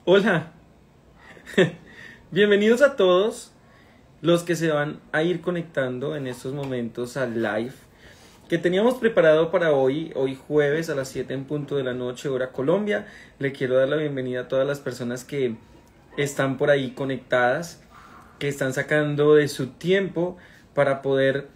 Hola, bienvenidos a todos los que se van a ir conectando en estos momentos al live que teníamos preparado para hoy jueves a las 7 en punto de la noche, hora Colombia. Le quiero dar la bienvenida a todas las personas que están por ahí conectadas, que están sacando de su tiempo para poder,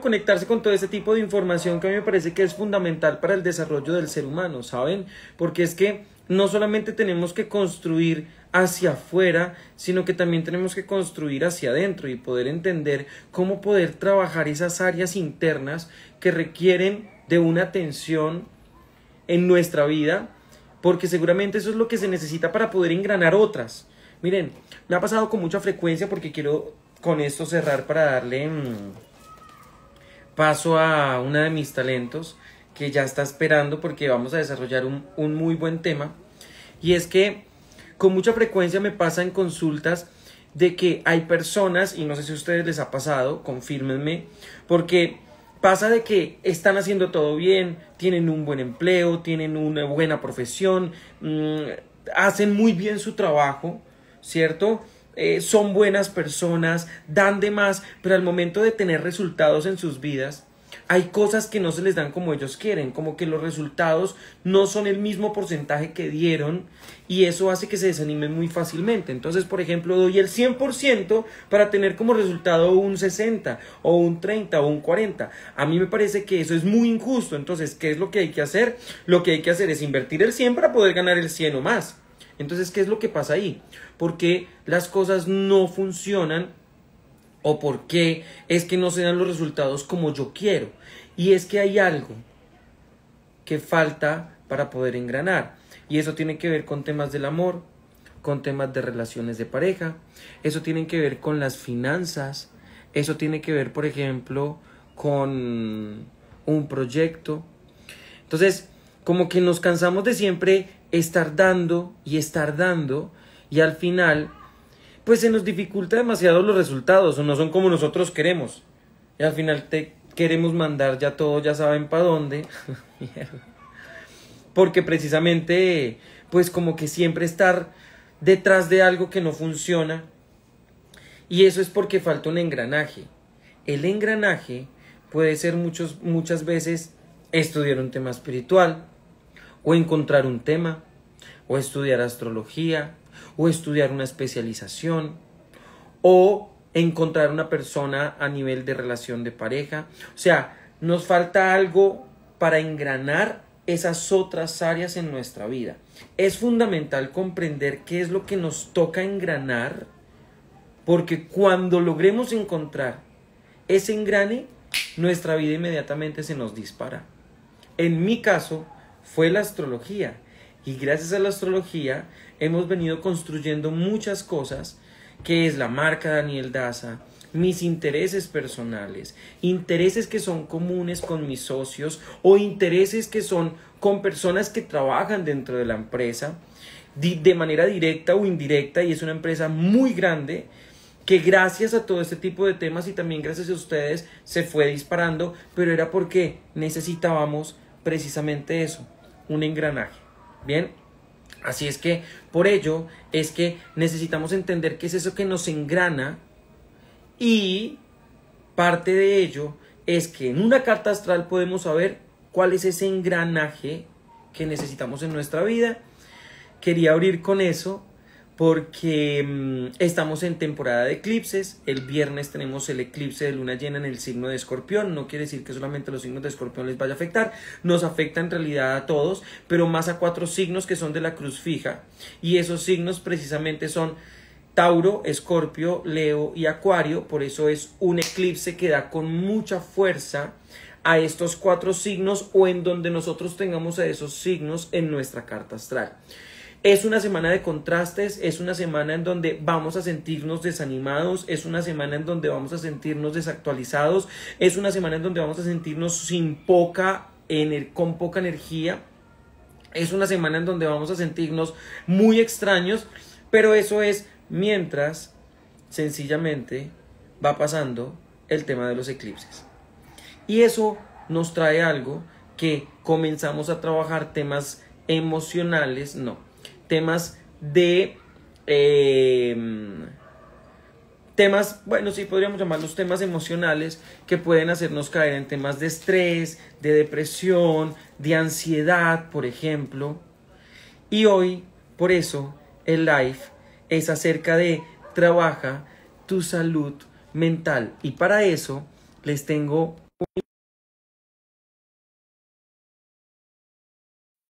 conectarse con todo ese tipo de información que a mí me parece que es fundamental para el desarrollo del ser humano, ¿saben? Porque es que no solamente tenemos que construir hacia afuera, sino que también tenemos que construir hacia adentro y poder entender cómo poder trabajar esas áreas internas que requieren de una atención en nuestra vida, porque seguramente eso es lo que se necesita para poder engranar otras. Miren, me ha pasado con mucha frecuencia porque quiero con esto cerrar para darle paso a una de mis talentos que ya está esperando porque vamos a desarrollar un muy buen tema. Y es que con mucha frecuencia me pasa en consultas de que hay personas, y no sé si a ustedes les ha pasado, confírmenme, porque pasa de que están haciendo todo bien, tienen un buen empleo, tienen una buena profesión, hacen muy bien su trabajo, ¿cierto? Son buenas personas, dan de más, pero al momento de tener resultados en sus vidas, hay cosas que no se les dan como ellos quieren, como que los resultados no son el mismo porcentaje que dieron y eso hace que se desanimen muy fácilmente. Entonces, por ejemplo, doy el 100% para tener como resultado un 60 o un 30 o un 40. A mí me parece que eso es muy injusto. Entonces, ¿qué es lo que hay que hacer? Lo que hay que hacer es invertir el 100 para poder ganar el 100 o más. Entonces, ¿qué es lo que pasa ahí? Porque las cosas no funcionan o por qué es que no se dan los resultados como yo quiero. Y es que hay algo que falta para poder engranar. Y eso tiene que ver con temas del amor, con temas de relaciones de pareja, eso tiene que ver con las finanzas, eso tiene que ver, por ejemplo, con un proyecto. Entonces, como que nos cansamos de siempre estar dando, y al final pues se nos dificulta demasiado los resultados o no son como nosotros queremos. Y al final te queremos mandar ya todo, ya saben para dónde. Porque precisamente, pues como que siempre estar detrás de algo que no funciona. Y eso es porque falta un engranaje. El engranaje puede ser muchas veces estudiar un tema espiritual, o encontrar un tema, o estudiar astrología, o estudiar una especialización, o encontrar una persona a nivel de relación de pareja. O sea, nos falta algo para engranar esas otras áreas en nuestra vida. Es fundamental comprender qué es lo que nos toca engranar, porque cuando logremos encontrar ese engrane, nuestra vida inmediatamente se nos dispara. En mi caso, fue la astrología. Y gracias a la astrología hemos venido construyendo muchas cosas, que es la marca Daniel Daza, mis intereses personales, intereses que son comunes con mis socios o intereses que son con personas que trabajan dentro de la empresa de manera directa o indirecta, y es una empresa muy grande que gracias a todo este tipo de temas y también gracias a ustedes se fue disparando, pero era porque necesitábamos precisamente eso, un engranaje. Bien, así es que por ello es que necesitamos entender qué es eso que nos engrana, y parte de ello es que en una carta astral podemos saber cuál es ese engranaje que necesitamos en nuestra vida. Quería abrir con eso porque estamos en temporada de eclipses. El viernes tenemos el eclipse de luna llena en el signo de Escorpión. No quiere decir que solamente a los signos de Escorpión les vaya a afectar, nos afecta en realidad a todos, pero más a 4 signos que son de la cruz fija, y esos signos precisamente son Tauro, Escorpio, Leo y Acuario. Por eso es un eclipse que da con mucha fuerza a estos 4 signos, o en donde nosotros tengamos a esos signos en nuestra carta astral. Es una semana de contrastes, es una semana en donde vamos a sentirnos desanimados, es una semana en donde vamos a sentirnos desactualizados, es una semana en donde vamos a sentirnos con poca energía, es una semana en donde vamos a sentirnos muy extraños, pero eso es mientras sencillamente va pasando el tema de los eclipses. Y eso nos trae algo que comenzamos a trabajar, temas emocionales, temas de temas, bueno, sí podríamos llamarlos temas emocionales que pueden hacernos caer en temas de estrés, de depresión, de ansiedad, por ejemplo. Y hoy, por eso, el live es acerca de trabaja tu salud mental. Y para eso les tengo un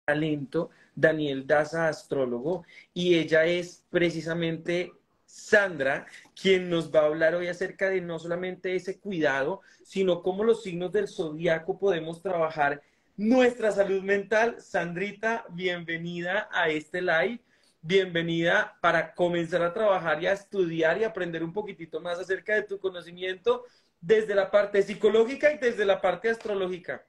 talento, Daniel Daza, astrólogo, y ella es precisamente Sandra, quien nos va a hablar hoy acerca de no solamente ese cuidado, sino cómo los signos del zodiaco podemos trabajar nuestra salud mental. Sandrita, bienvenida a este live. Bienvenida para comenzar a trabajar y a estudiar y aprender un poquitito más acerca de tu conocimiento desde la parte psicológica y desde la parte astrológica.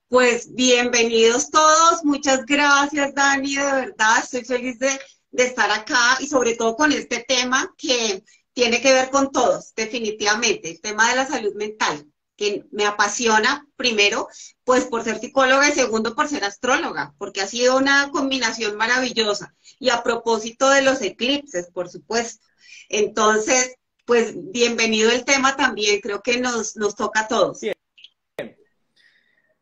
Pues bienvenidos todos, muchas gracias Dani, de verdad estoy feliz de estar acá y sobre todo con este tema que tiene que ver con todos, definitivamente, el tema de la salud mental, que me apasiona primero, pues por ser psicóloga y segundo por ser astróloga, porque ha sido una combinación maravillosa. Y a propósito de los eclipses, por supuesto. Entonces, pues bienvenido el tema también, creo que nos toca a todos. Bien.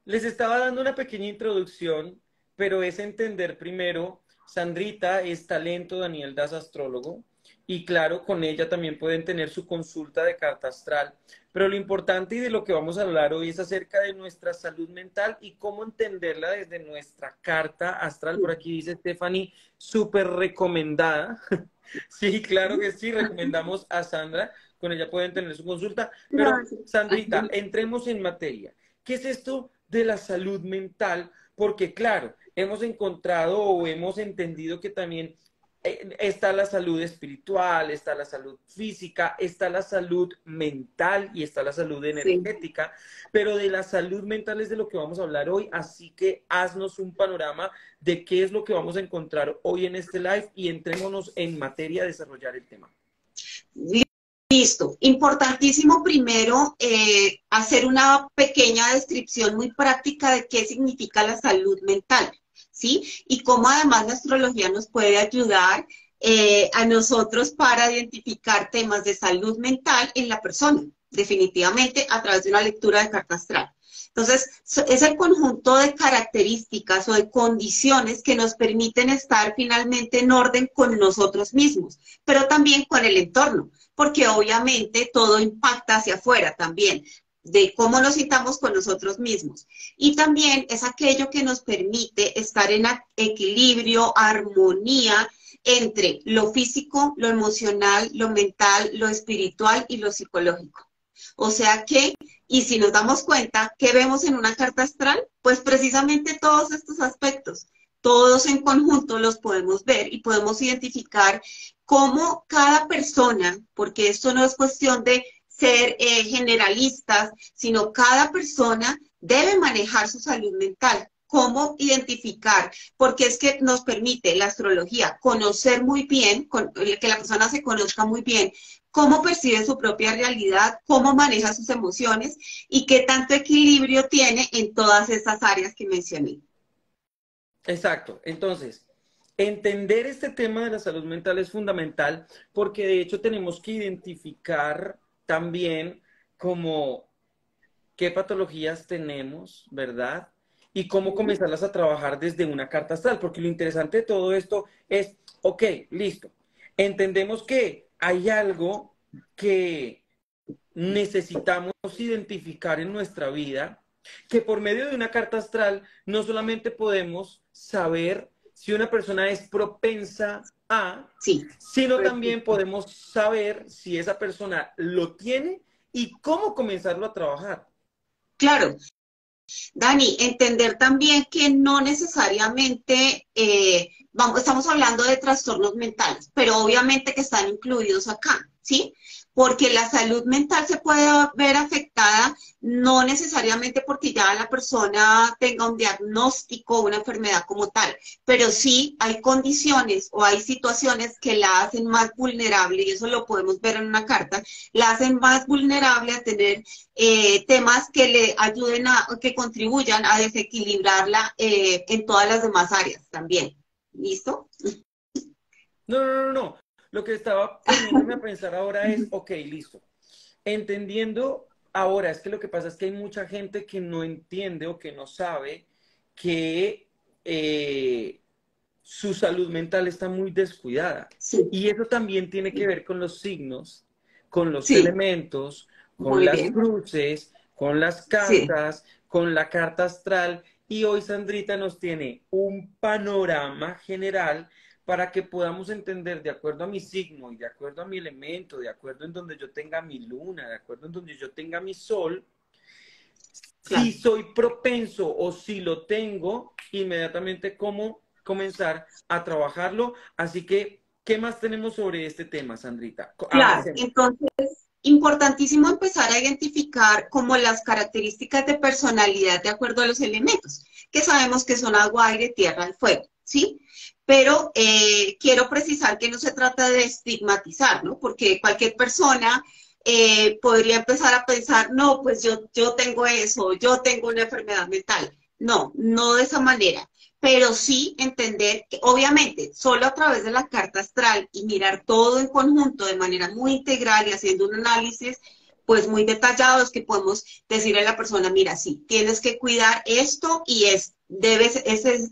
Les estaba dando una pequeña introducción, pero es entender primero, Sandrita es talento, Daniel Das astrólogo, y claro, con ella también pueden tener su consulta de carta astral. Pero lo importante y de lo que vamos a hablar hoy es acerca de nuestra salud mental y cómo entenderla desde nuestra carta astral. Por aquí dice Stephanie, súper recomendada. Sí, claro que sí, recomendamos a Sandra, con ella pueden tener su consulta. Pero, Gracias. Sandrita, entremos en materia. ¿Qué es esto de la salud mental? Porque claro, hemos encontrado o hemos entendido que también está la salud espiritual, está la salud física, está la salud mental y está la salud Sí. energética, pero de la salud mental es de lo que vamos a hablar hoy, así que haznos un panorama de qué es lo que vamos a encontrar hoy en este live y entrémonos en materia a desarrollar el tema. Listo. Importantísimo primero hacer una pequeña descripción muy práctica de qué significa la salud mental, ¿sí? Y cómo además la astrología nos puede ayudar a nosotros para identificar temas de salud mental en la persona, definitivamente a través de una lectura de carta astral. Entonces, es el conjunto de características o de condiciones que nos permiten estar finalmente en orden con nosotros mismos, pero también con el entorno, porque obviamente todo impacta hacia afuera también, de cómo nos sintamos con nosotros mismos. Y también es aquello que nos permite estar en equilibrio, armonía entre lo físico, lo emocional, lo mental, lo espiritual y lo psicológico. O sea que, y si nos damos cuenta, ¿qué vemos en una carta astral? Pues precisamente todos estos aspectos, todos en conjunto los podemos ver y podemos identificar cómo cada persona, porque esto no es cuestión de ser generalistas, sino cada persona debe manejar su salud mental. ¿Cómo identificar? Porque es que nos permite la astrología conocer muy bien, que la persona se conozca muy bien cómo percibe su propia realidad, cómo maneja sus emociones y qué tanto equilibrio tiene en todas esas áreas que mencioné. Exacto. Entonces, entender este tema de la salud mental es fundamental porque de hecho tenemos que identificar también como qué patologías tenemos, ¿verdad? Y cómo comenzarlas a trabajar desde una carta astral, porque lo interesante de todo esto es, ok, listo, entendemos que hay algo que necesitamos identificar en nuestra vida, que por medio de una carta astral no solamente podemos saber si una persona es propensa a, Sí, sino también podemos saber si esa persona lo tiene y cómo comenzarlo a trabajar. claro. Dani, entender también que no necesariamente estamos hablando de trastornos mentales, pero obviamente que están incluidos acá, ¿sí? Porque la salud mental se puede ver afectada no necesariamente porque ya la persona tenga un diagnóstico o una enfermedad como tal, pero sí hay condiciones o hay situaciones que la hacen más vulnerable, y eso lo podemos ver en una carta, la hacen más vulnerable a tener temas que le ayuden a, que contribuyan a desequilibrarla en todas las demás áreas también. ¿Listo? No, no, no, no. Lo que estaba poniéndome a pensar ahora es, ok, listo. Entendiendo ahora, es que lo que pasa es que hay mucha gente que no entiende o que no sabe que su salud mental está muy descuidada. Sí, Y eso también tiene que ver con los signos, con los sí, elementos, con muy las bien, cruces, con las sí, cartas, con la carta astral. Y hoy Sandrita nos tiene un panorama general para que podamos entender de acuerdo a mi signo y de acuerdo a mi elemento, de acuerdo en donde yo tenga mi luna, de acuerdo en donde yo tenga mi sol, si claro. soy propenso o si lo tengo, inmediatamente cómo comenzar a trabajarlo. Así que, ¿qué más tenemos sobre este tema, Sandrita? Claro, Avancemos. entonces, importantísimo empezar a identificar como las características de personalidad de acuerdo a los elementos, que sabemos que son agua, aire, tierra y fuego, ¿sí? Pero quiero precisar que no se trata de estigmatizar, ¿no? Porque cualquier persona podría empezar a pensar, no, pues yo tengo eso, yo tengo una enfermedad mental. No, no de esa manera, pero sí entender que obviamente solo a través de la carta astral y mirar todo en conjunto de manera muy integral y haciendo un análisis pues muy detallado es que podemos decirle a la persona, mira, sí, tienes que cuidar esto y este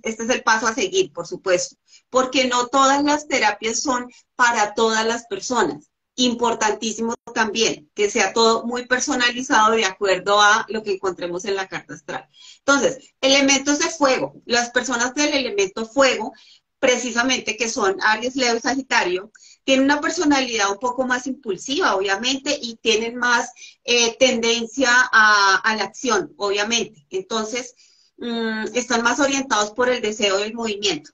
es el paso a seguir, por supuesto, porque no todas las terapias son para todas las personas. Importantísimo también que sea todo muy personalizado de acuerdo a lo que encontremos en la carta astral. Entonces, elementos de fuego. Las personas del elemento fuego, precisamente que son Aries, Leo y Sagitario, tienen una personalidad un poco más impulsiva, obviamente, y tienen más tendencia a la acción, obviamente. Entonces, están más orientados por el deseo del movimiento.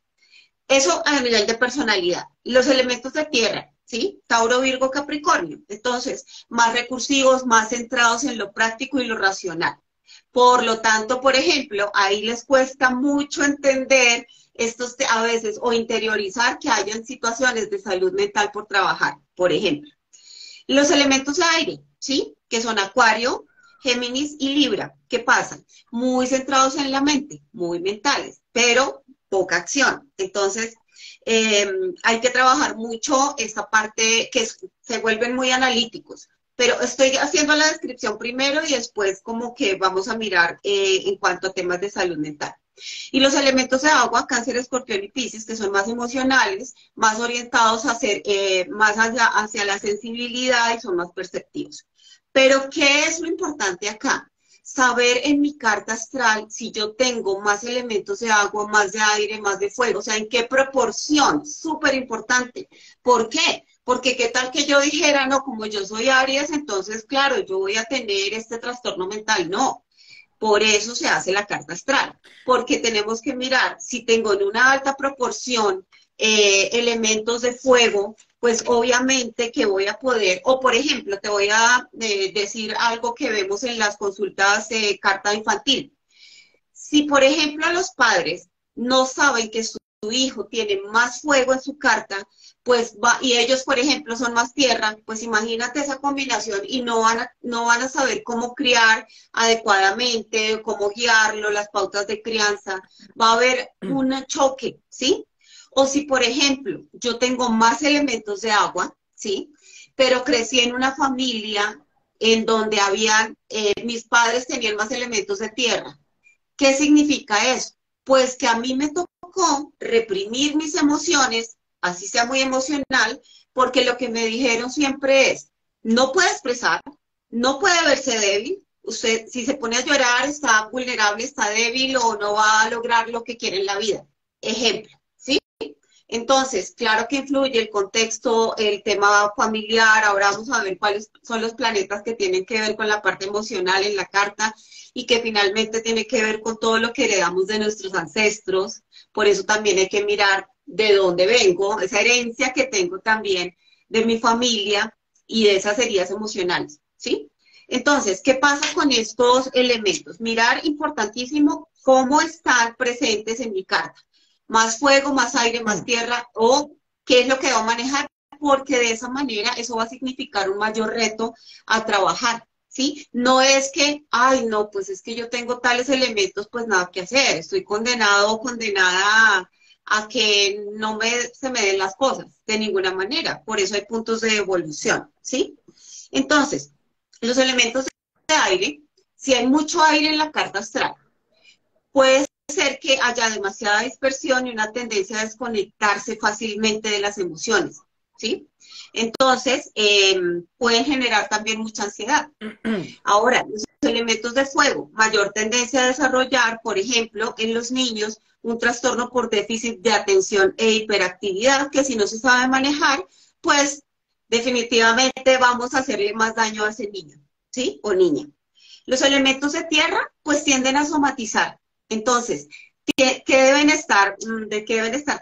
Eso a nivel de personalidad. Los elementos de tierra, ¿sí? Tauro, Virgo, Capricornio. Entonces, más recursivos, más centrados en lo práctico y lo racional. Por lo tanto, por ejemplo, ahí les cuesta mucho entender estos a veces o interiorizar que hayan situaciones de salud mental por trabajar, por ejemplo. Los elementos de aire, ¿sí? Que son Acuario, Géminis y Libra. ¿Qué pasa? Muy centrados en la mente, muy mentales, pero poca acción. Entonces, hay que trabajar mucho esta parte que se vuelven muy analíticos. Pero estoy haciendo la descripción primero y después como que vamos a mirar en cuanto a temas de salud mental. Y los elementos de agua, Cáncer, Escorpión y Piscis, que son más emocionales, más orientados a ser más hacia la sensibilidad y son más perceptivos. Pero, ¿qué es lo importante acá? Saber en mi carta astral si yo tengo más elementos de agua, más de aire, más de fuego, o sea, en qué proporción, súper importante. ¿Por qué? Porque qué tal que yo dijera, no, como yo soy Aries, entonces, claro, yo voy a tener este trastorno mental. No, por eso se hace la carta astral, porque tenemos que mirar si tengo en una alta proporción elementos de fuego, pues obviamente que voy a poder, o por ejemplo, te voy a decir algo que vemos en las consultas de carta infantil. Si, por ejemplo, los padres no saben que su hijo tiene más fuego en su carta, pues va, y ellos, por ejemplo, son más tierra, pues imagínate esa combinación y no van a saber cómo criar adecuadamente, cómo guiarlo, las pautas de crianza. Va a haber un choque, ¿sí? O si, por ejemplo, yo tengo más elementos de agua, ¿sí? Pero crecí en una familia en donde mis padres tenían más elementos de tierra. ¿Qué significa eso? Pues que a mí me tocó reprimir mis emociones, así sea muy emocional, porque lo que me dijeron siempre es, no puede expresar, no puede verse débil, usted si se pone a llorar está vulnerable, está débil o no va a lograr lo que quiere en la vida. Ejemplo, ¿sí? Entonces, claro que influye el contexto, el tema familiar, ahora vamos a ver cuáles son los planetas que tienen que ver con la parte emocional en la carta y que finalmente tiene que ver con todo lo que heredamos de nuestros ancestros. Por eso también hay que mirar de dónde vengo, esa herencia que tengo también de mi familia y de esas heridas emocionales, ¿sí? Entonces, ¿qué pasa con estos elementos? Mirar importantísimo cómo están presentes en mi carta. Más fuego, más aire, más tierra, o qué es lo que va a manejar, porque de esa manera eso va a significar un mayor reto a trabajar. ¿Sí? No es que, ay, no, pues es que yo tengo tales elementos, pues nada que hacer, estoy condenado o condenada a que se me den las cosas, de ninguna manera. Por eso hay puntos de evolución, ¿sí? Entonces, los elementos de aire, si hay mucho aire en la carta astral, puede ser que haya demasiada dispersión y una tendencia a desconectarse fácilmente de las emociones, ¿sí? Entonces, pueden generar también mucha ansiedad. Ahora, los elementos de fuego, mayor tendencia a desarrollar, por ejemplo, en los niños, un trastorno por déficit de atención e hiperactividad, que si no se sabe manejar, pues definitivamente vamos a hacerle más daño a ese niño, ¿sí? O niña. Los elementos de tierra, pues tienden a somatizar. Entonces, ¿de qué deben estar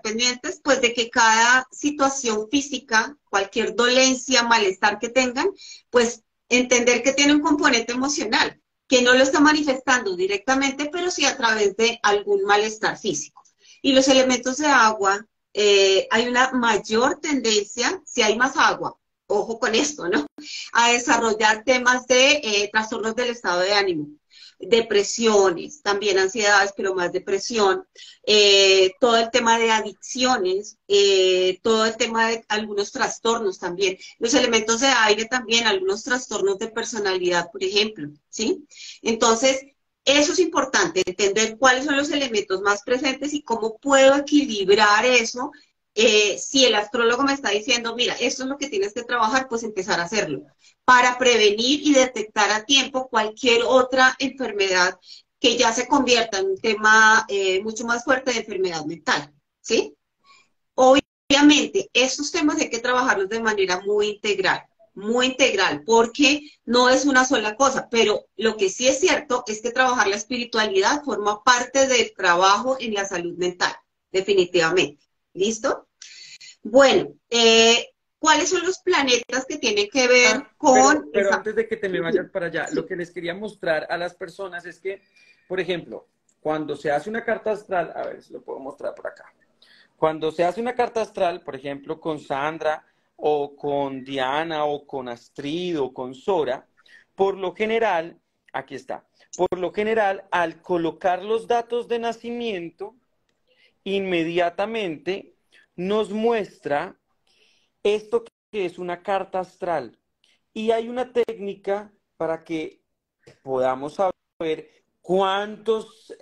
pendientes? Pues de que cada situación física, cualquier dolencia, malestar que tengan, pues entender que tiene un componente emocional, que no lo está manifestando directamente, pero sí a través de algún malestar físico. Y los elementos de agua, hay una mayor tendencia, si hay más agua, ojo con esto, ¿no? A desarrollar temas de trastornos del estado de ánimo, depresiones, también ansiedades, pero más depresión, todo el tema de adicciones, todo el tema de algunos trastornos también, los elementos de aire también, algunos trastornos de personalidad, por ejemplo, ¿sí? Entonces, eso es importante, entender cuáles son los elementos más presentes y cómo puedo equilibrar eso. Si el astrólogo me está diciendo, mira, esto es lo que tienes que trabajar, pues empezar a hacerlo para prevenir y detectar a tiempo cualquier otra enfermedad que ya se convierta en un tema mucho más fuerte de enfermedad mental, ¿sí? Obviamente, estos temas hay que trabajarlos de manera muy integral, porque no es una sola cosa, pero lo que sí es cierto es que trabajar la espiritualidad forma parte del trabajo en la salud mental, definitivamente. ¿Listo? Bueno, ¿cuáles son los planetas que tienen que ver con Pero esa? antes de que te me vayas para allá, lo que les quería mostrar a las personas es que, por ejemplo, cuando se hace una carta astral, a ver si lo puedo mostrar por acá. Cuando se hace una carta astral, por ejemplo, con Sandra o con Diana o con Astrid o con Sora, por lo general, aquí está, por lo general, al colocar los datos de nacimiento, inmediatamente nos muestra esto que es una carta astral. Y hay una técnica para que podamos saber cuántos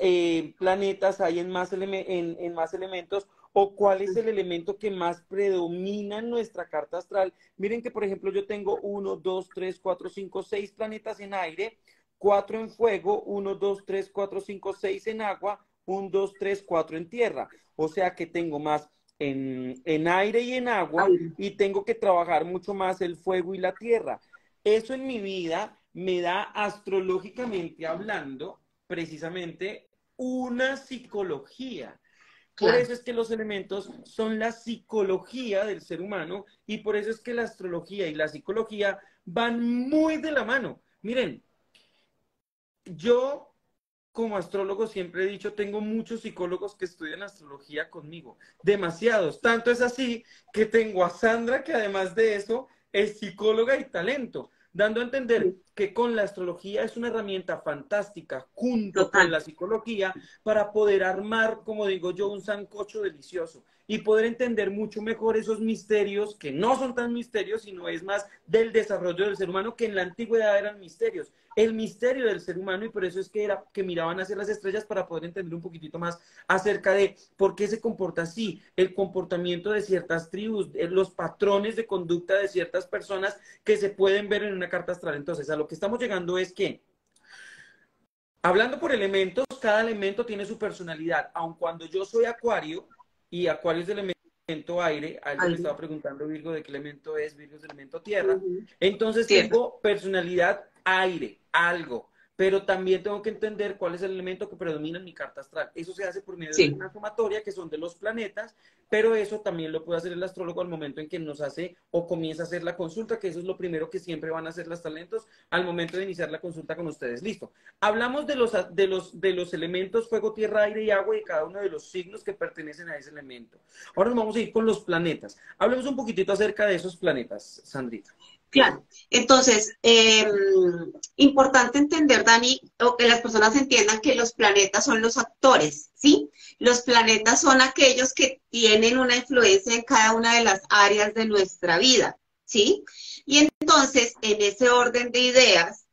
planetas hay en más elementos o cuál es el elemento que más predomina en nuestra carta astral. Miren que, por ejemplo, yo tengo 1, 2, 3, 4, 5, 6 planetas en aire, 4 en fuego, 1, 2, 3, 4, 5, 6 en agua, 1, 2, 3, 4 en tierra. O sea que tengo más en aire y en agua y tengo que trabajar mucho más el fuego y la tierra. Eso en mi vida me da astrológicamente hablando precisamente una psicología. Por Claro. eso es que los elementos son la psicología del ser humano y por eso es que la astrología y la psicología van muy de la mano. Miren, yo como astrólogo siempre he dicho, tengo muchos psicólogos que estudian astrología conmigo, demasiados. Tanto es así que tengo a Sandra, que además de eso es psicóloga y talento, dando a entender que con la astrología es una herramienta fantástica junto con Total. la psicología para poder armar, como digo yo, un sancocho delicioso y poder entender mucho mejor esos misterios que no son tan misterios, sino es más del desarrollo del ser humano que en la antigüedad eran misterios. El misterio del ser humano y por eso es que era que miraban hacia las estrellas para poder entender un poquitito más acerca de por qué se comporta así, el comportamiento de ciertas tribus, los patrones de conducta de ciertas personas que se pueden ver en una carta astral. Entonces, a lo que estamos llegando es que hablando por elementos, cada elemento tiene su personalidad, aun cuando yo soy Acuario y Acuario es del elemento aire, algo me Aire. estaba preguntando Virgo de qué elemento es, Virgo es del elemento tierra, Ujú. entonces Tierra. tengo personalidad aire, algo, pero también tengo que entender cuál es el elemento que predomina en mi carta astral. Eso se hace por medio de Sí. una sumatoria que son de los planetas, pero eso también lo puede hacer el astrólogo al momento en que nos hace o comienza a hacer la consulta, que eso es lo primero que siempre van a hacer los talentos al momento de iniciar la consulta con ustedes. Listo. Hablamos de los elementos fuego, tierra, aire y agua y de cada uno de los signos que pertenecen a ese elemento. Ahora nos vamos a ir con los planetas. Hablemos un poquitito acerca de esos planetas, Sandrita. Claro. Entonces, importante entender, Dani, o que las personas entiendan que los planetas son los actores, ¿sí? Los planetas son aquellos que tienen una influencia en cada una de las áreas de nuestra vida, ¿sí? Y entonces, en ese orden de ideas,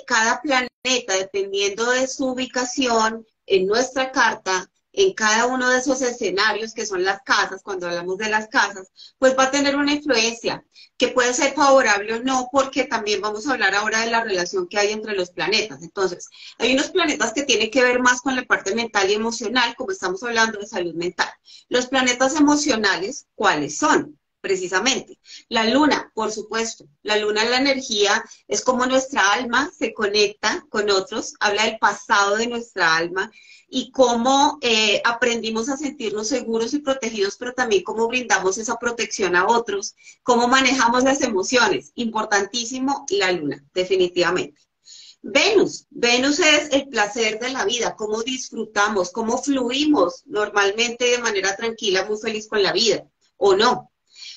cada planeta, dependiendo de su ubicación en nuestra carta, en cada uno de esos escenarios que son las casas, cuando hablamos de las casas, pues va a tener una influencia que puede ser favorable o no, porque también vamos a hablar ahora de la relación que hay entre los planetas. Entonces, hay unos planetas que tienen que ver más con la parte mental y emocional, como estamos hablando de salud mental. Los planetas emocionales, ¿cuáles son? Precisamente. La luna, por supuesto. La luna es la energía, es como nuestra alma se conecta con otros, habla del pasado de nuestra alma y cómo aprendimos a sentirnos seguros y protegidos, pero también cómo brindamos esa protección a otros, cómo manejamos las emociones. Importantísimo la luna, definitivamente. Venus es el placer de la vida, cómo disfrutamos, cómo fluimos normalmente de manera tranquila, muy feliz con la vida, o no.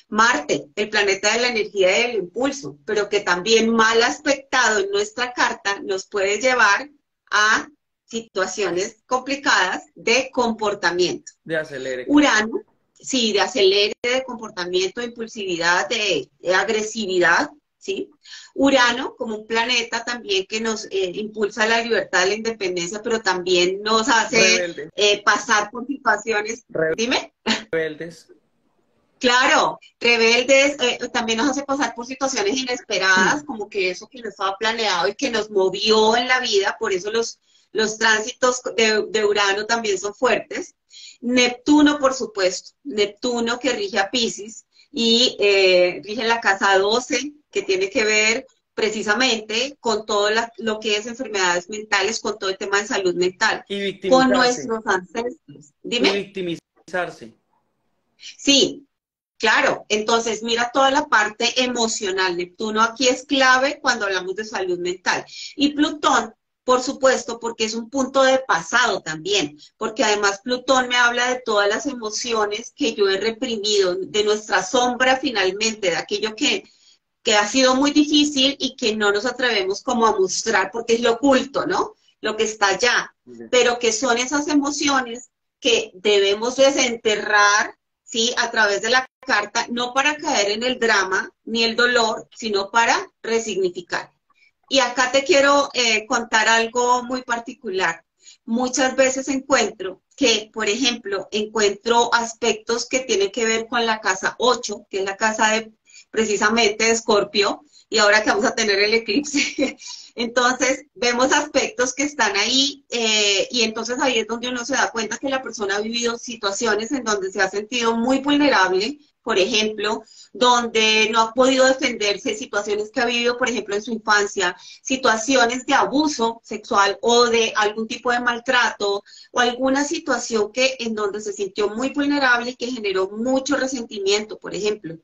Marte, el planeta de la energía y del impulso, pero que también mal aspectado en nuestra carta nos puede llevar a situaciones complicadas de comportamiento. De acelere. Urano, sí, de acelere, de comportamiento, de impulsividad, de agresividad, ¿sí? Urano como un planeta también que nos impulsa a la libertad, a la independencia, pero también nos hace Rebelde. pasar por situaciones, dime. Rebeldes. Claro, rebeldes, también nos hace pasar por situaciones inesperadas, Mm. como que eso que no estaba planeado y que nos movió en la vida, por eso los tránsitos de Urano también son fuertes. Neptuno, por supuesto, Neptuno que rige a Piscis y rige la casa 12, que tiene que ver precisamente con todo lo que es enfermedades mentales, con todo el tema de salud mental, Y con victimizarse. nuestros ancestros. Y Dime. victimizarse. Sí, claro, entonces mira toda la parte emocional. Neptuno aquí es clave cuando hablamos de salud mental. Y Plutón, por supuesto, porque es un punto de pasado también, porque además Plutón me habla de todas las emociones que yo he reprimido, de nuestra sombra finalmente, de aquello que ha sido muy difícil y que no nos atrevemos como a mostrar porque es lo oculto, ¿no? Lo que está allá, pero que son esas emociones que debemos desenterrar, ¿sí? A través de la carta, no para caer en el drama ni el dolor, sino para resignificar. Y acá te quiero contar algo muy particular. Muchas veces encuentro que, por ejemplo, encuentro aspectos que tienen que ver con la casa 8, que es la casa de precisamente de Escorpio, y ahora que vamos a tener el eclipse, entonces vemos aspectos que están ahí y entonces ahí es donde uno se da cuenta que la persona ha vivido situaciones en donde se ha sentido muy vulnerable, por ejemplo, donde no ha podido defenderse, situaciones que ha vivido, por ejemplo, en su infancia, situaciones de abuso sexual o de algún tipo de maltrato o alguna situación que en donde se sintió muy vulnerable y que generó mucho resentimiento, por ejemplo.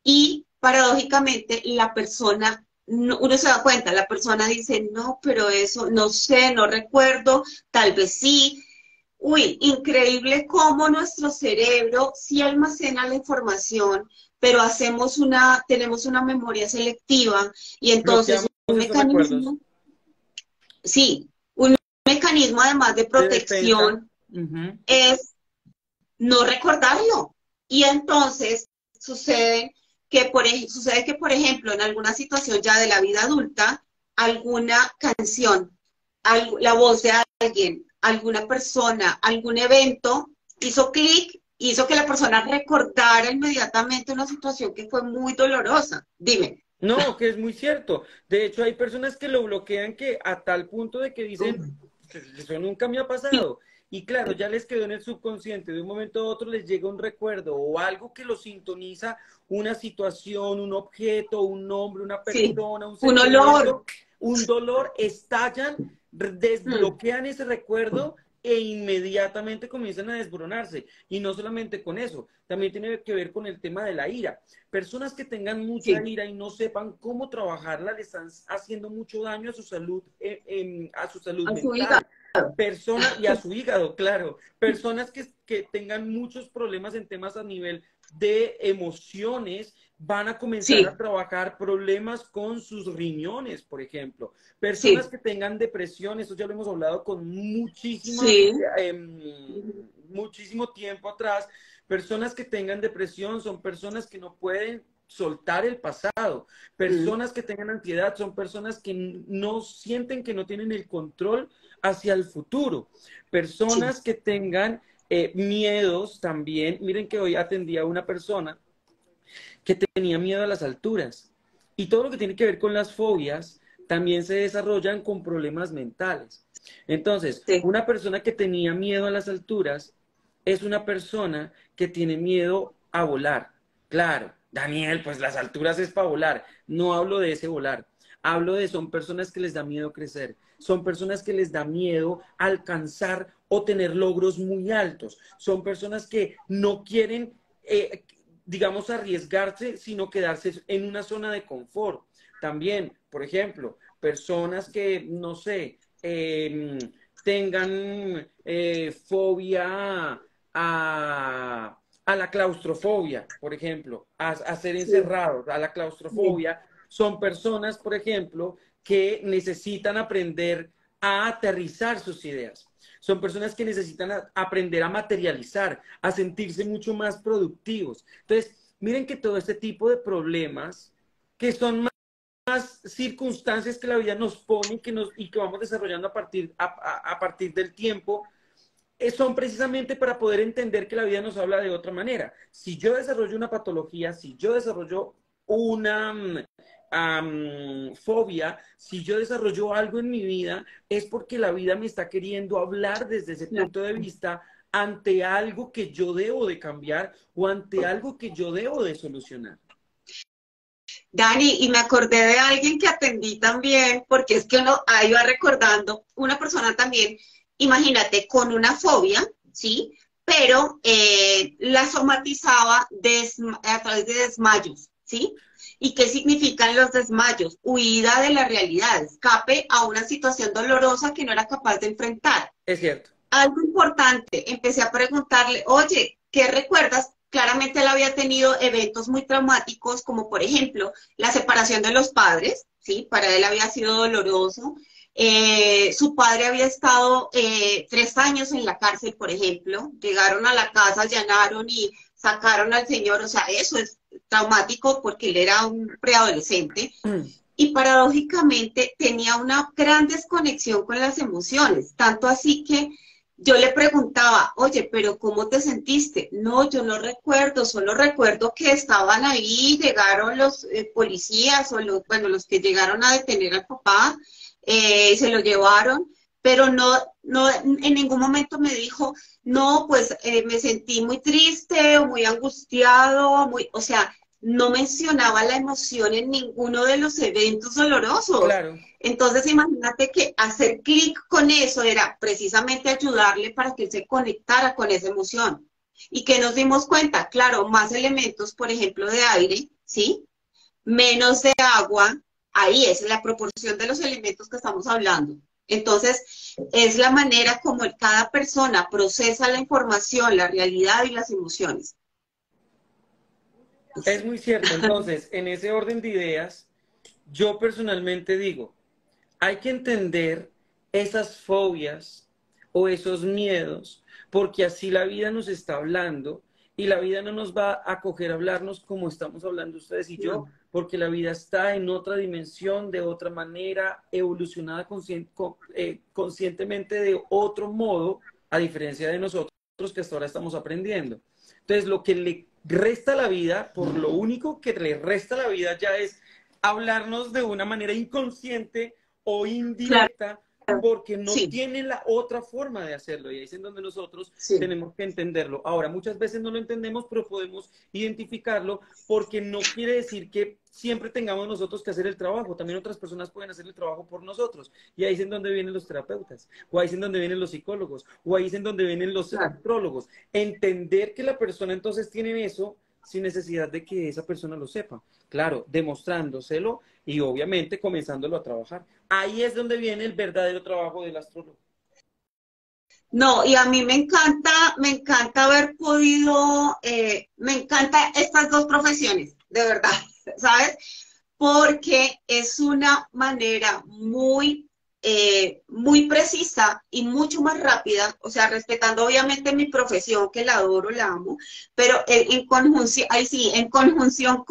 Y paradójicamente la persona, uno se da cuenta, la persona dice, no, pero eso, no sé, no recuerdo, tal vez sí. Uy, increíble cómo nuestro cerebro sí almacena la información, pero tenemos una memoria selectiva y entonces Bloqueamos un esos recuerdos mecanismo, sí, un mecanismo además de de defensa. protección Ujú. es no recordarlo. Y entonces sucede que, por ejemplo, en alguna situación ya de la vida adulta, alguna canción, la voz de alguien, alguna persona, algún evento, hizo clic, hizo que la persona recordara inmediatamente una situación que fue muy dolorosa. Dime. No, que es muy cierto. De hecho, hay personas que lo bloquean que a tal punto de que dicen, eso nunca me ha Sí, pasado. Y claro, ya les quedó en el subconsciente, de un momento a otro les llega un recuerdo o algo que lo sintoniza, una situación, un objeto, un nombre, una sí. persona, un Un olor. sentimiento, un dolor, estallan, Mm, desbloquean ese recuerdo e inmediatamente comienzan a desboronarse. Y no solamente con eso, también tiene que ver con el tema de la ira. Personas que tengan mucha sí, ira y no sepan cómo trabajarla le están haciendo mucho daño a su salud, a su salud a su vida. mental. Personas, y a su hígado, claro. Personas que tengan muchos problemas en temas a nivel de emociones van a comenzar a Sí, trabajar problemas con sus riñones, por ejemplo. Personas sí, que tengan depresión, eso ya lo hemos hablado con sí, muchísimo tiempo atrás. Personas que tengan depresión son personas que no pueden soltar el pasado. mm, Personas que tengan ansiedad son personas que no sienten que no tienen el control hacia el futuro. sí, Personas que tengan miedos también. Miren que hoy atendí a una persona que tenía miedo a las alturas. Y todo lo que tiene que ver con las fobias también se desarrollan con problemas mentales. Entonces, sí. una persona que tenía miedo a las alturas es una persona que tiene miedo a volar. Claro, Daniel, pues las alturas es para volar. No hablo de ese volar. Hablo de son personas que les da miedo crecer. Son personas que les da miedo alcanzar o tener logros muy altos. Son personas que no quieren digamos, arriesgarse, sino quedarse en una zona de confort. También, por ejemplo, personas que, no sé, tengan fobia a la claustrofobia, por ejemplo, a ser Sí, encerrados, a la sí. claustrofobia, son personas, por ejemplo, que necesitan aprender a aterrizar sus ideas. Son personas que necesitan aprender a materializar, a sentirse mucho más productivos. Entonces, miren que todo este tipo de problemas, que son más circunstancias que la vida nos pone y que vamos desarrollando a partir del tiempo, son precisamente para poder entender que la vida nos habla de otra manera. Si yo desarrollo una patología, si yo desarrollo una fobia, si yo desarrollo algo en mi vida, es porque la vida me está queriendo hablar desde ese punto de vista ante algo que yo debo de cambiar o ante algo que yo debo de solucionar. Dani, y me acordé de alguien que atendí también, porque es que uno ahí va recordando, una persona también, imagínate, con una fobia, ¿sí? Pero la somatizaba a través de desmayos, ¿sí? ¿Y qué significan los desmayos? Huida de la realidad, escape a una situación dolorosa que no era capaz de enfrentar. Es cierto. Algo importante, empecé a preguntarle, oye, ¿qué recuerdas? Claramente él había tenido eventos muy traumáticos, como por ejemplo la separación de los padres, ¿sí? Para él había sido doloroso. Su padre había estado 3 años en la cárcel, por ejemplo. Llegaron a la casa, allanaron y sacaron al señor. O sea, eso es traumático porque él era un preadolescente y paradójicamente tenía una gran desconexión con las emociones, tanto así que yo le preguntaba, oye, pero ¿cómo te sentiste? No, yo no recuerdo, solo recuerdo que estaban ahí, llegaron los policías o bueno, los que llegaron a detener al papá, se lo llevaron, pero no, en ningún momento me dijo, no, pues me sentí muy triste o muy angustiado, o sea, no mencionaba la emoción en ninguno de los eventos dolorosos. Claro. Entonces, imagínate que hacer clic con eso era precisamente ayudarle para que él se conectara con esa emoción. Y que nos dimos cuenta, claro, más elementos, por ejemplo, de aire, ¿sí? Menos de agua, ahí es la proporción de los elementos que estamos hablando. Entonces, es la manera como cada persona procesa la información, la realidad y las emociones. Es muy cierto. Entonces, en ese orden de ideas, yo personalmente digo, hay que entender esas fobias o esos miedos, porque así la vida nos está hablando y la vida no nos va a coger a hablarnos como estamos hablando ustedes y yo, No, porque la vida está en otra dimensión, de otra manera, evolucionada conscientemente de otro modo, a diferencia de nosotros que hasta ahora estamos aprendiendo. Entonces, lo que le resta a la vida, por lo único que le resta a la vida ya es hablarnos de una manera inconsciente o claro, indirecta porque no sí, tiene la otra forma de hacerlo y ahí es en donde nosotros sí. tenemos que entenderlo. Ahora, muchas veces no lo entendemos, pero podemos identificarlo porque no quiere decir que siempre tengamos nosotros que hacer el trabajo, también otras personas pueden hacer el trabajo por nosotros y ahí es en donde vienen los terapeutas, o ahí es en donde vienen los psicólogos, o ahí es en donde vienen los Claro. astrólogos. Entender que la persona entonces tiene eso sin necesidad de que esa persona lo sepa. Claro, demostrándoselo y obviamente comenzándolo a trabajar. Ahí es donde viene el verdadero trabajo del astrólogo. No, y a mí me encanta haber podido, me encanta estas dos profesiones, de verdad, ¿sabes? Porque es una manera muy precisa y mucho más rápida, o sea, respetando obviamente mi profesión, que la adoro, la amo, pero en conjunción, ahí sí, en conjunción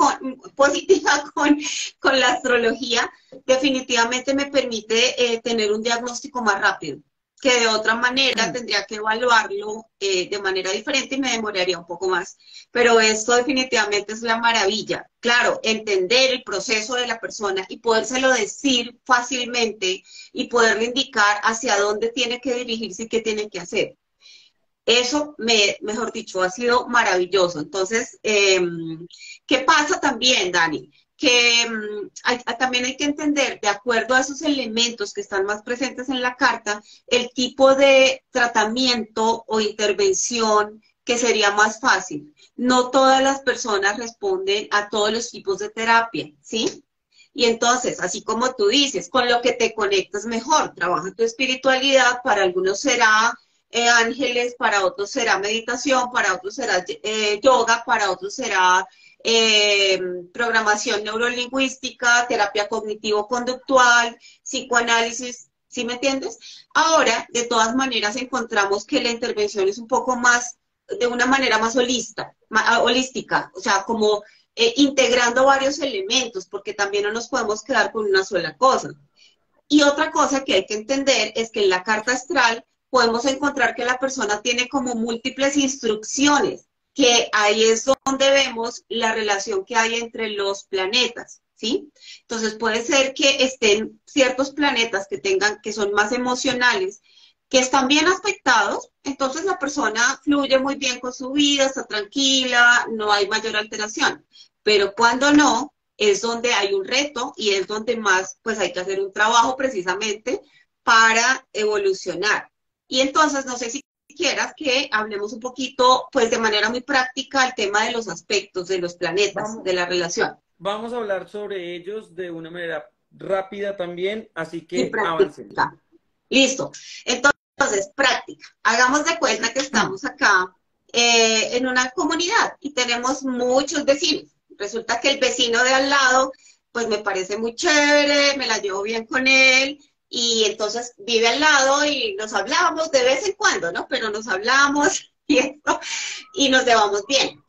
positiva con la astrología, definitivamente me permite tener un diagnóstico más rápido, que de otra manera tendría que evaluarlo de manera diferente y me demoraría un poco más. Pero esto definitivamente es la maravilla. Claro, entender el proceso de la persona y podérselo decir fácilmente y poderle indicar hacia dónde tiene que dirigirse y qué tiene que hacer. Eso, mejor dicho, ha sido maravilloso. Entonces, ¿qué pasa también, Dani? Que también hay que entender, de acuerdo a esos elementos que están más presentes en la carta, el tipo de tratamiento o intervención que sería más fácil. No todas las personas responden a todos los tipos de terapia, ¿sí? Y entonces, así como tú dices, con lo que te conectas mejor, trabaja tu espiritualidad, para algunos será ángeles, para otros será meditación, para otros será yoga, para otros será programación neurolingüística, terapia cognitivo-conductual, psicoanálisis, ¿sí me entiendes? Ahora, de todas maneras, encontramos que la intervención es un poco más, de una manera más holística, o sea, como integrando varios elementos, porque también no nos podemos quedar con una sola cosa. Y otra cosa que hay que entender es que en la carta astral podemos encontrar que la persona tiene como múltiples instrucciones, que ahí es donde vemos la relación que hay entre los planetas, ¿sí? Entonces puede ser que estén ciertos planetas que tengan, que son más emocionales, que están bien aspectados, entonces la persona fluye muy bien con su vida, está tranquila, no hay mayor alteración. Pero cuando no, es donde hay un reto y es donde más pues hay que hacer un trabajo precisamente para evolucionar. Y entonces, no sé si quieras que hablemos un poquito, pues de manera muy práctica, el tema de los aspectos de los planetas, Vamos, de la relación. vamos a hablar sobre ellos de una manera rápida también, así Y que avancemos. práctica. Listo. Entonces, práctica. Hagamos de cuenta que estamos acá en una comunidad y tenemos muchos vecinos. Resulta que el vecino de al lado, pues me parece muy chévere, me la llevo bien con él y entonces vive al lado y nos hablamos de vez en cuando, ¿no? Pero nos hablamos y, esto, y nos llevamos bien.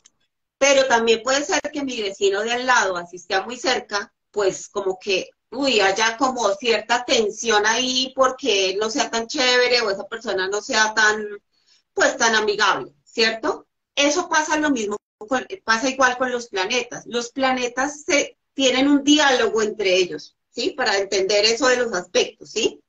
Pero también puede ser que mi vecino de al lado, así esté muy cerca, pues como que, uy, haya como cierta tensión ahí porque él no sea tan chévere o esa persona no sea tan, pues tan amigable, ¿cierto? Eso pasa lo mismo, pasa igual con los planetas. Los planetas tienen un diálogo entre ellos, ¿sí? Para entender eso de los aspectos, ¿sí?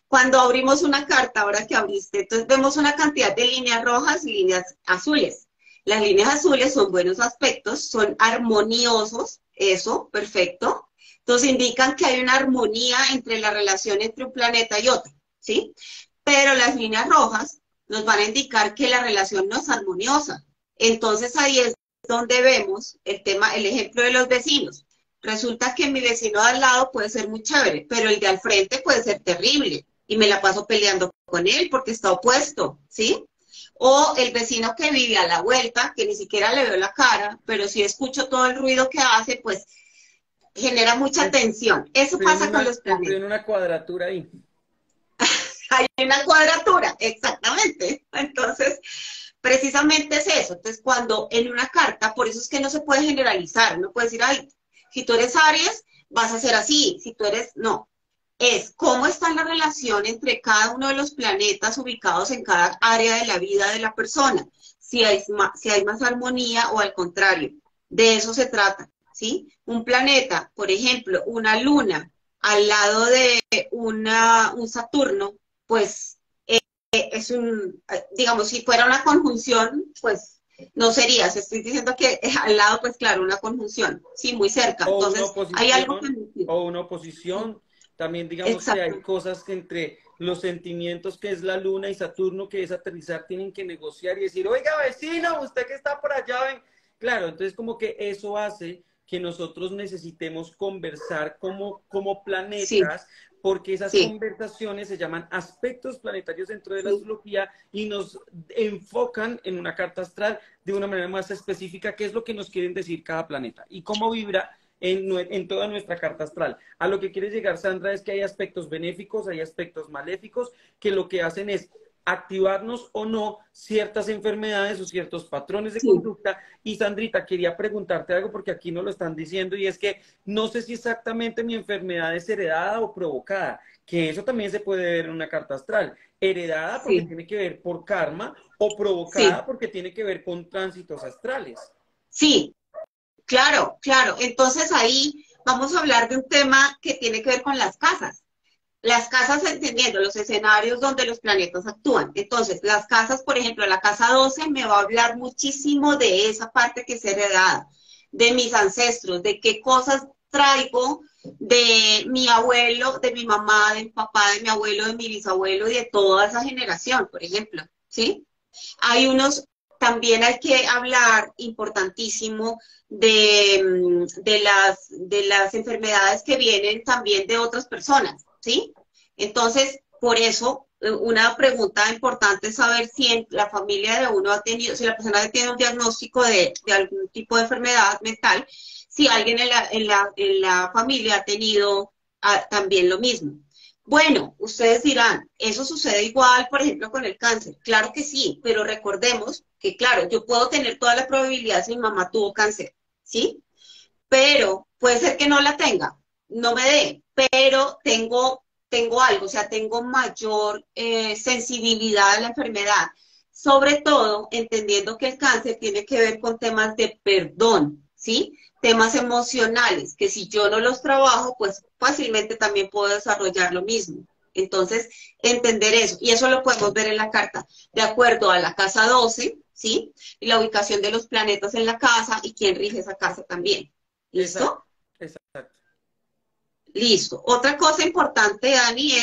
Cuando abrimos una carta, ahora que abriste, entonces vemos una cantidad de líneas rojas y líneas azules. Las líneas azules son buenos aspectos, son armoniosos, eso, perfecto. Entonces indican que hay una armonía entre la relación entre un planeta y otro, ¿sí? Pero las líneas rojas nos van a indicar que la relación no es armoniosa. Entonces ahí es donde vemos el tema, el ejemplo de los vecinos. Resulta que mi vecino de al lado puede ser muy chévere, pero el de al frente puede ser terrible y me la paso peleando con él porque está opuesto, ¿sí? O el vecino que vive a la vuelta, que ni siquiera le veo la cara, pero si escucho todo el ruido que hace, pues genera mucha tensión. Eso pasa con los Estoy en planetas. una cuadratura ahí. Hay una cuadratura, exactamente. Entonces, precisamente es eso. Entonces, cuando en una carta, por eso es que no se puede generalizar, no puede decir, ay, si tú eres Aries, vas a ser así, si tú eres, no. Es cómo está la relación entre cada uno de los planetas ubicados en cada área de la vida de la persona, si hay más armonía o al contrario. De eso se trata, ¿sí? Un planeta, por ejemplo, una luna al lado de un Saturno, pues es digamos, si fuera una conjunción, pues no sería, se estoy diciendo que al lado, pues claro, una conjunción, sí, muy cerca. O una Entonces, hay algo que oposición, o una oposición. También digamos que hay exacto. cosas que entre los sentimientos que es la Luna y Saturno, que es aterrizar, tienen que negociar y decir, oiga, vecino, usted que está por allá, ven. Claro, entonces como que eso hace que nosotros necesitemos conversar como Sí, planetas, porque esas sí, conversaciones se llaman aspectos planetarios dentro de la sí, astrología y nos enfocan en una carta astral de una manera más específica, qué es lo que nos quieren decir cada planeta y cómo vibra en toda nuestra carta astral. A lo que quiere llegar, Sandra, es que hay aspectos benéficos, hay aspectos maléficos, que lo que hacen es activarnos o no ciertas enfermedades o ciertos patrones de sí, conducta. Y Sandrita, quería preguntarte algo porque aquí nos lo están diciendo y es que no sé si exactamente mi enfermedad es heredada o provocada, que eso también se puede ver en una carta astral. Heredada porque sí, tiene que ver por karma o provocada sí, porque tiene que ver con tránsitos astrales. sí, claro, claro. Entonces ahí vamos a hablar de un tema que tiene que ver con las casas. Las casas, entendiendo los escenarios donde los planetas actúan. Entonces, las casas, por ejemplo, la casa 12 me va a hablar muchísimo de esa parte que es heredada, de mis ancestros, de qué cosas traigo de mi abuelo, de mi mamá, de mi papá, de mi abuelo, de mi bisabuelo y de toda esa generación, por ejemplo, ¿sí? Hay unos, también hay que hablar, importantísimo, de las enfermedades que vienen también de otras personas, ¿sí? Entonces, por eso, una pregunta importante es saber si en la familia de uno ha tenido, si la persona tiene un diagnóstico de algún tipo de enfermedad mental, si alguien en la familia ha tenido también lo mismo. Bueno, ustedes dirán, eso sucede igual, por ejemplo, con el cáncer. Claro que sí, pero recordemos que, claro, yo puedo tener toda la probabilidad si mi mamá tuvo cáncer, ¿sí? Pero puede ser que no la tenga, no me dé, pero tengo algo, o sea, tengo mayor sensibilidad a la enfermedad. Sobre todo, entendiendo que el cáncer tiene que ver con temas de perdón, ¿sí? Temas emocionales, que si yo no los trabajo, pues fácilmente también puedo desarrollar lo mismo. Entonces, entender eso. Y eso lo podemos ver en la carta, de acuerdo a la casa 12, ¿sí? Y la ubicación de los planetas en la casa y quién rige esa casa también. Exacto, ¿Listo? exacto. Listo. Otra cosa importante, Dani,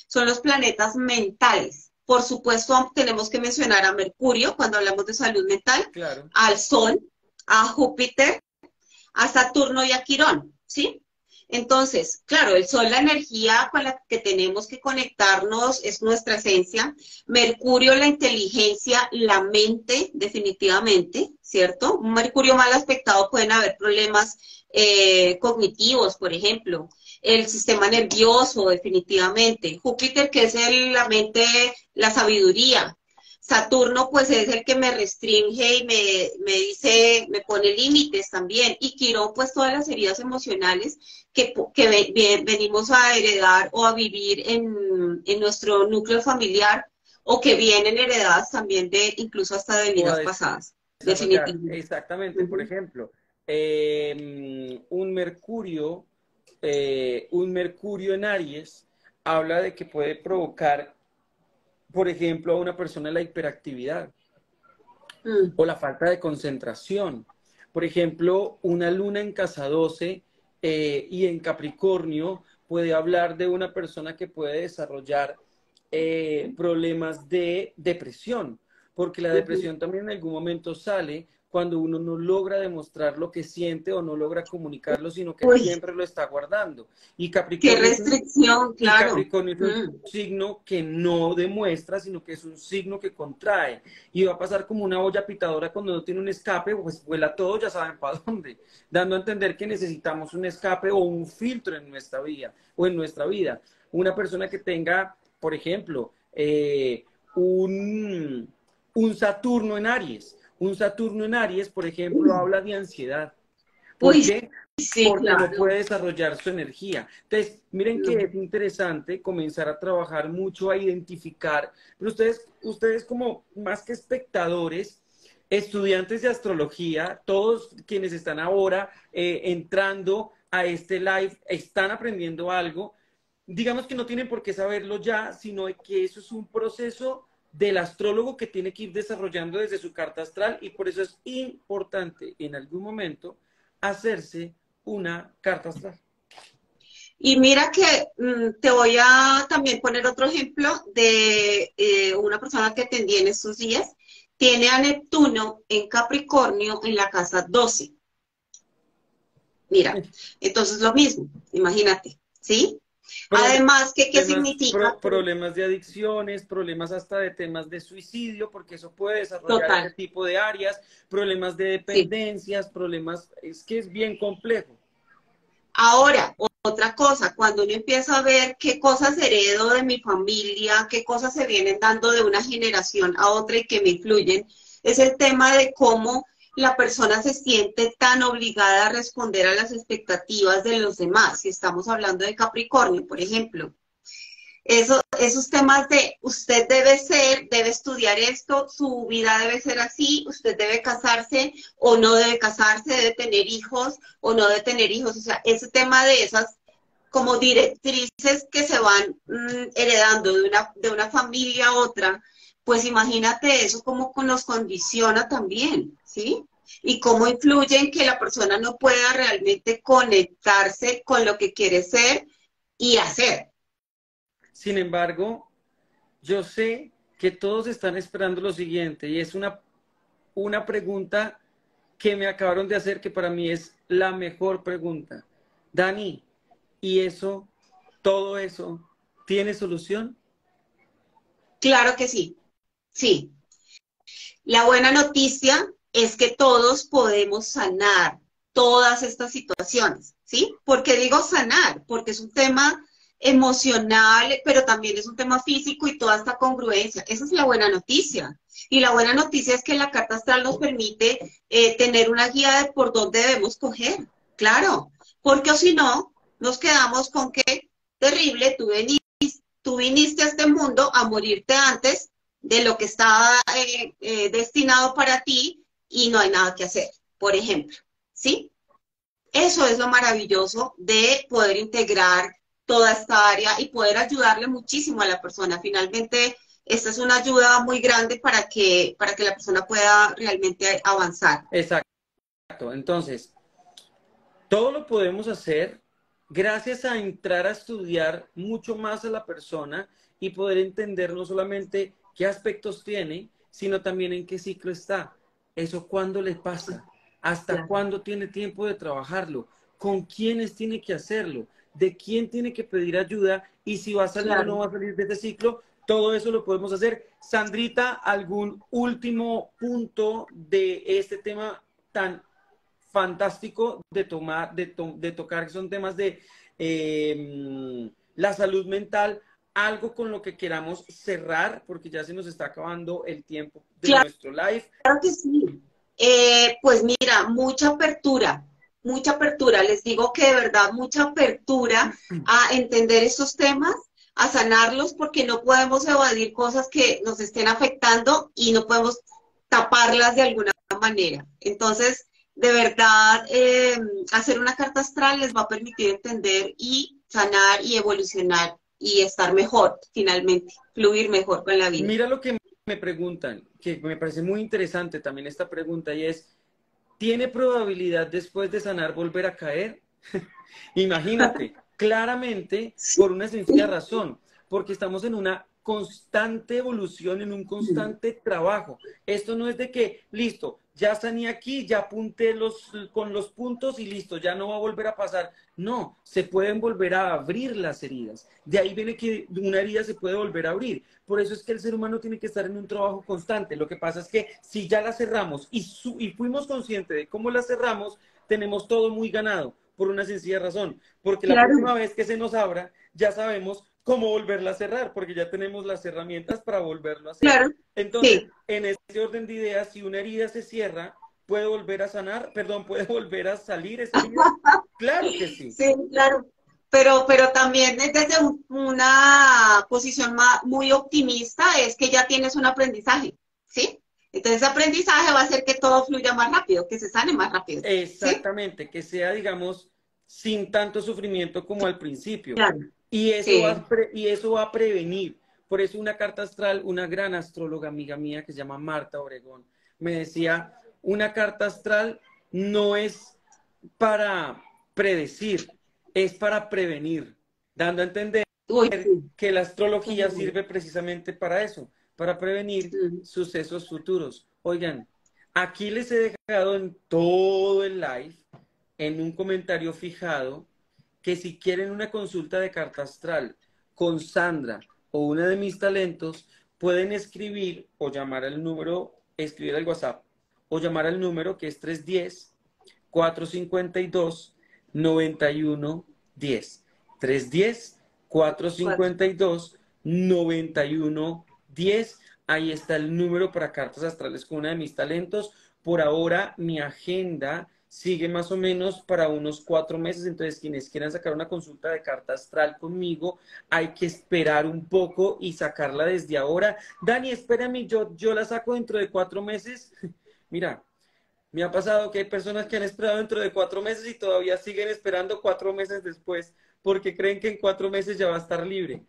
son los planetas mentales. Por supuesto, tenemos que mencionar a Mercurio cuando hablamos de salud mental, Claro. al Sol, a Júpiter, a Saturno y a Quirón, ¿sí? Entonces, claro, el Sol, la energía con la que tenemos que conectarnos es nuestra esencia. Mercurio, la inteligencia, la mente, definitivamente, ¿cierto? Un Mercurio mal aspectado pueden haber problemas cognitivos, por ejemplo. El sistema nervioso, definitivamente. Júpiter, que es la mente, la sabiduría. Saturno, pues es el que me restringe y me dice, me pone límites también. Y Quirón, pues todas las heridas emocionales que venimos a heredar o a vivir en nuestro núcleo familiar o que vienen heredadas también de incluso hasta de O a vidas pasadas. desarrollar, Definitivamente. exactamente. Por Ujú. ejemplo, un Mercurio en Aries habla de que puede provocar, por ejemplo, a una persona la hiperactividad Mm. o la falta de concentración. Por ejemplo, una luna en casa 12 y en Capricornio puede hablar de una persona que puede desarrollar problemas de depresión, porque la Ujú. depresión también en algún momento sale cuando uno no logra demostrar lo que siente o no logra comunicarlo, sino que Uy, siempre lo está guardando. Y qué Capricornio es un, restricción, y claro. Capricornio es un Mm. signo que no demuestra, sino que es un signo que contrae. Y va a pasar como una olla pitadora cuando no tiene un escape, pues vuela todo, ya saben para dónde. Dando a entender que necesitamos un escape o un filtro en nuestra vida o en nuestra vida. Una persona que tenga, por ejemplo, un Saturno en Aries. Un Saturno en Aries, por ejemplo, Uy, habla de ansiedad. ¿Por uy, qué? sí, Porque no claro. puede desarrollar su energía. Entonces, miren que No. es interesante comenzar a trabajar mucho, a identificar, pero ustedes como más que espectadores, estudiantes de astrología, todos quienes están ahora entrando a este live, están aprendiendo algo. Digamos que no tienen por qué saberlo ya, sino que eso es un proceso del astrólogo que tiene que ir desarrollando desde su carta astral y por eso es importante en algún momento hacerse una carta astral. Y mira que te voy a también poner otro ejemplo de una persona que atendí en estos días. Tiene a Neptuno en Capricornio en la casa 12. Mira, entonces lo mismo, imagínate, ¿sí? Además, ¿qué significa? Problemas de adicciones, problemas hasta de temas de suicidio, porque eso puede desarrollar ese Total, tipo de áreas, problemas de sí. dependencias, problemas, es que es bien complejo. Ahora, otra cosa, cuando uno empieza a ver qué cosas heredo de mi familia, qué cosas se vienen dando de una generación a otra y que me influyen, es el tema de cómo la persona se siente tan obligada a responder a las expectativas de los demás. Si estamos hablando de Capricornio, por ejemplo, esos temas de usted debe ser, debe estudiar esto, su vida debe ser así, usted debe casarse o no debe casarse, debe tener hijos o no debe tener hijos. O sea, ese tema de esas como directrices que se van heredando de una familia a otra, pues imagínate eso como nos condiciona también, ¿sí? Y cómo influye en que la persona no pueda realmente conectarse con lo que quiere ser y hacer. Sin embargo, yo sé que todos están esperando lo siguiente y es una pregunta que me acabaron de hacer que para mí es la mejor pregunta. Dani, ¿y eso, todo eso, tiene solución? Claro que sí, sí. La buena noticia es que todos podemos sanar todas estas situaciones, ¿sí? ¿Por qué digo sanar? Porque es un tema emocional, pero también es un tema físico y toda esta congruencia. Esa es la buena noticia. Y la buena noticia es que la carta astral nos permite tener una guía de por dónde debemos coger. Claro, porque o si no, nos quedamos con que terrible, tú viniste a este mundo a morirte antes de lo que estaba destinado para ti y no hay nada que hacer, por ejemplo, ¿sí? Eso es lo maravilloso de poder integrar toda esta área y poder ayudarle muchísimo a la persona. Finalmente, esta es una ayuda muy grande para que la persona pueda realmente avanzar. Exacto. Entonces, todo lo podemos hacer gracias a entrar a estudiar mucho más a la persona y poder entender no solamente qué aspectos tiene, sino también en qué ciclo está. Eso cuándo le pasa, hasta Claro. cuándo tiene tiempo de trabajarlo, con quiénes tiene que hacerlo, de quién tiene que pedir ayuda y si va a salir o Claro. no va a salir de este ciclo. Todo eso lo podemos hacer. Sandrita, ¿algún último punto de este tema tan fantástico de tomar, de tocar, que son temas de la salud mental, algo con lo que queramos cerrar, porque ya se nos está acabando el tiempo de Claro nuestro live? que sí. Pues mira, mucha apertura. Les digo que de verdad, mucha apertura a entender estos temas, a sanarlos, porque no podemos evadir cosas que nos estén afectando y no podemos taparlas de alguna manera. Entonces, de verdad, hacer una carta astral les va a permitir entender y sanar y evolucionar y estar mejor, finalmente, fluir mejor con la vida. Mira lo que me preguntan, que me parece muy interesante también esta pregunta, y es, ¿tiene probabilidad después de sanar volver a caer? Imagínate, claramente por una sencilla razón, porque estamos en una constante evolución, en un constante trabajo. Esto no es de que, listo, ya sané aquí, ya apunté con los puntos y listo, ya no va a volver a pasar. No, se pueden volver a abrir las heridas. De ahí viene que una herida se puede volver a abrir. Por eso es que el ser humano tiene que estar en un trabajo constante. Lo que pasa es que si ya la cerramos y fuimos conscientes de cómo la cerramos, tenemos todo muy ganado por una sencilla razón, porque la Claro, próxima vez que se nos abra, ya sabemos cómo volverla a cerrar, porque ya tenemos las herramientas para volverlo a hacer. claro, Entonces, sí. en ese orden de ideas, si una herida se cierra, ¿puede volver a sanar? Perdón, ¿puede volver a salir esa herida? Claro que sí. Sí, claro. Pero también es desde una posición muy optimista, es que ya tienes un aprendizaje, ¿sí? Entonces, ese aprendizaje va a hacer que todo fluya más rápido, que se sane más rápido, ¿sí? Exactamente, que sea, digamos, sin tanto sufrimiento como al principio. Claro, sí. Y eso va a prevenir. Por eso una carta astral, una gran astróloga amiga mía que se llama Marta Obregón, me decía, una carta astral no es para predecir, es para prevenir, dando a entender Uy, sí. que la astrología Ujú. sirve precisamente para eso, para prevenir Mm. sucesos futuros. Oigan, aquí les he dejado en todo el live en un comentario fijado que si quieren una consulta de carta astral con Sandra o una de mis talentos, pueden escribir o llamar al número, escribir al WhatsApp o llamar al número que es 310-452-9110. 310-452-9110. Ahí está el número para cartas astrales con una de mis talentos. Por ahora, mi agenda sigue más o menos para unos 4 meses, entonces quienes quieran sacar una consulta de carta astral conmigo, hay que esperar un poco y sacarla desde ahora. Dani, espérame, yo la saco dentro de 4 meses. Mira, me ha pasado que hay personas que han esperado dentro de 4 meses y todavía siguen esperando 4 meses después, porque creen que en 4 meses ya va a estar libre.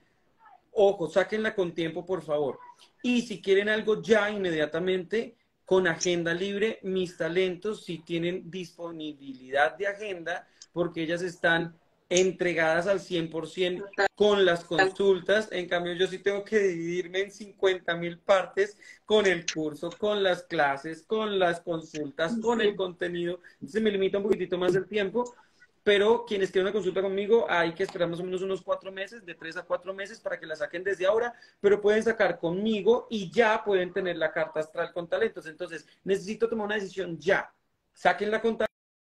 Ojo, sáquenla con tiempo, por favor. Y si quieren algo ya inmediatamente, con agenda libre, mis talentos sí tienen disponibilidad de agenda, porque ellas están entregadas al 100% con las consultas. En cambio, yo sí tengo que dividirme en 50.000 partes con el curso, con las clases, con las consultas, con el contenido. Entonces me limita un poquitito más el tiempo. Pero quienes quieren una consulta conmigo, hay que esperar más o menos unos 4 meses, de 3 a 4 meses, para que la saquen desde ahora, pero pueden sacar conmigo y ya pueden tener la carta astral con talentos. Entonces, necesito tomar una decisión ya. Sáquenla con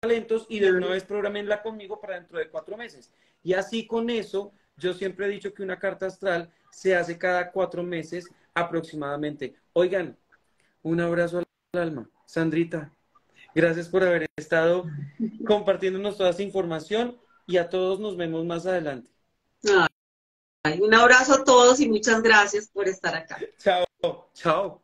talentos y de una vez programenla conmigo para dentro de 4 meses. Y así con eso, yo siempre he dicho que una carta astral se hace cada 4 meses aproximadamente. Oigan, un abrazo al alma. Sandrita, gracias por haber estado compartiéndonos toda esa información y a todos nos vemos más adelante. Ay, un abrazo a todos y muchas gracias por estar acá. Chao, chao.